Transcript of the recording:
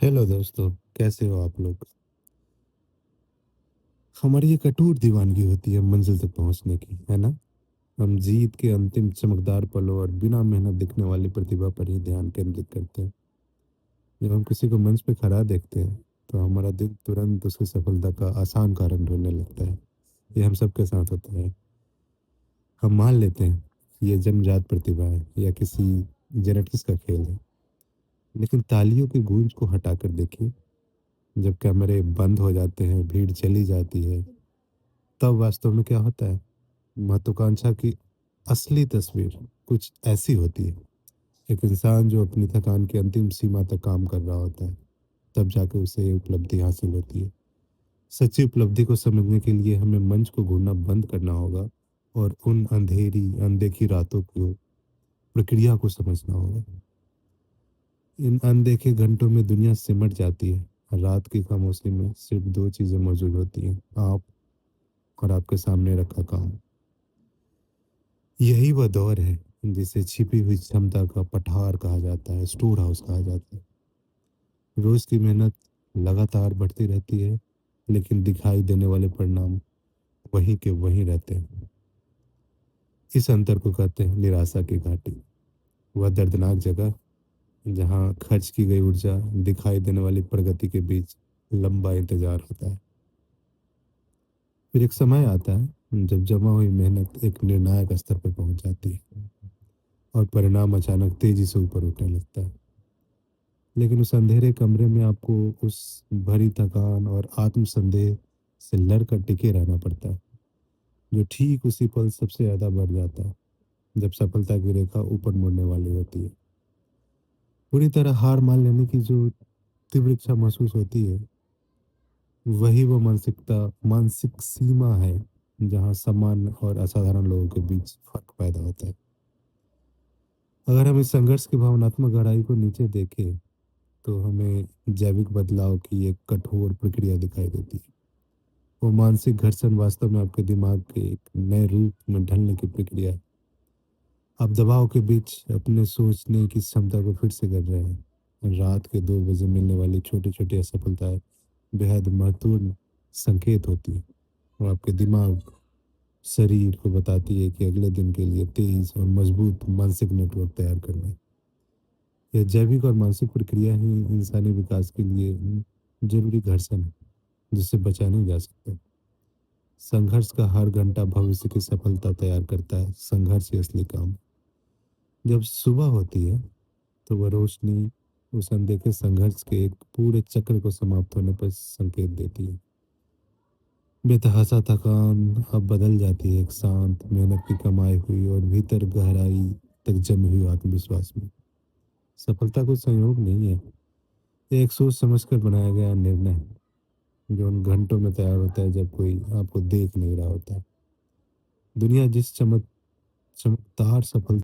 Hello दोस्तों, कैसे हो आप लोग? हमारी ये कठोर दीवानगी होती है मंजिल तक पहुंचने की, है ना? हम जीत के अंतिम चमकदार पलों और बिना मेहनत दिखने वाली प्रतिभा पर ही ध्यान केंद्रित करते हैं। जब हम किसी को मंच पे खड़ा देखते हैं, तो हमारा दिल तुरंत उसकी सफलता का आसान कारण ढूंढने लगता है। ये हम सबके साथ होता है। हम मान लेते हैं कि ये जन्मजात प्रतिभा है या किसी जेनेटिक्स का खेल है। लेकिन तालियों की गूंज को हटाकर देखिए, जब कैमरे बंद हो जाते हैं, भीड़ चली जाती है, तब वास्तव में क्या होता है? महत्वाकांक्षा की असली तस्वीर कुछ ऐसी होती है। एक इंसान जो अपनी थकान की अंतिम सीमा तक काम कर रहा होता है, तब जाके उसे ये उपलब्धि हासिल होती है। सच्ची उपलब्धि को समझने के लिए हमें मंच को घूरना बंद करना होगा और उन अंधेरी अनदेखी रातों को प्रक्रिया को समझना होगा। इन अनदेखे घंटों में दुनिया सिमट जाती है। रात की खामोशी में सिर्फ दो चीजें मौजूद होती हैं, आप और आपके सामने रखा काम। यही वह दौर है जिसे छिपी हुई क्षमता का पठार कहा जाता है, स्टोर हाउस कहा जाता है। रोज की मेहनत लगातार बढ़ती रहती है, लेकिन दिखाई देने वाले परिणाम वहीं के वहीं रहते हैं। इस अंतर को कहते हैं निराशा की घाटी। वह दर्दनाक जगह जहां खर्च की गई ऊर्जा दिखाई देने वाली प्रगति के बीच लंबा इंतजार होता है। फिर एक समय आता है जब जमा हुई मेहनत एक निर्णायक स्तर पर पहुंच जाती है और परिणाम अचानक तेजी से ऊपर उठने लगता है। लेकिन उस अंधेरे कमरे में आपको उस भरी थकान और आत्मसंदेह से लड़कर टिके रहना पड़ता है, जो ठीक उसी पल सबसे ज्यादा बढ़ जाता है, जब सफलता की रेखा ऊपर मुड़ने वाली होती है। पूरी तरह हार मान लेने की जो तीव्र इच्छा महसूस होती है, वही वो मानसिक सीमा है जहाँ सामान्य और असाधारण लोगों के बीच फर्क पैदा होता है। अगर हम इस संघर्ष की भावनात्मक गहराई को नीचे देखें, तो हमें जैविक बदलाव की एक कठोर प्रक्रिया दिखाई देती है। वो मानसिक घर्षण वास्तव में आपके दिमाग के एक नए रूप में ढलने की प्रक्रिया है। आप दबाव के बीच अपने सोचने की क्षमता को फिर से कर रहे हैं। रात के 2 बजे मिलने वाली छोटी छोटी असफलताएं बेहद महत्वपूर्ण संकेत होती है। वो आपके दिमाग शरीर को बताती है कि अगले दिन के लिए तेज और मजबूत मानसिक नेटवर्क तैयार करना है। यह जैविक और मानसिक प्रक्रिया ही इंसानी विकास के लिए जरूरी घर्षण है, जिससे बचा नहीं जा सकता। संघर्ष का हर घंटा भविष्य की सफलता तैयार करता है। संघर्ष ही असली काम। जब सुबह होती है, तो वह रोशनी उस अनदेखे संघर्ष के एक पूरे चक्र को समाप्त होने पर संकेत देती है। बेतहासा थकान अब बदल जाती है एक शांत मेहनत की कमाई हुई और भीतर गहराई तक जमी हुई आत्मविश्वास में। सफलता कोई संयोग नहीं है, ये एक सोच समझ कर बनाया गया निर्णय है, जो उन घंटों में तैयार होता है जब कोई आपको देख नहीं रहा होता। दुनिया जिस चमकदार सफलता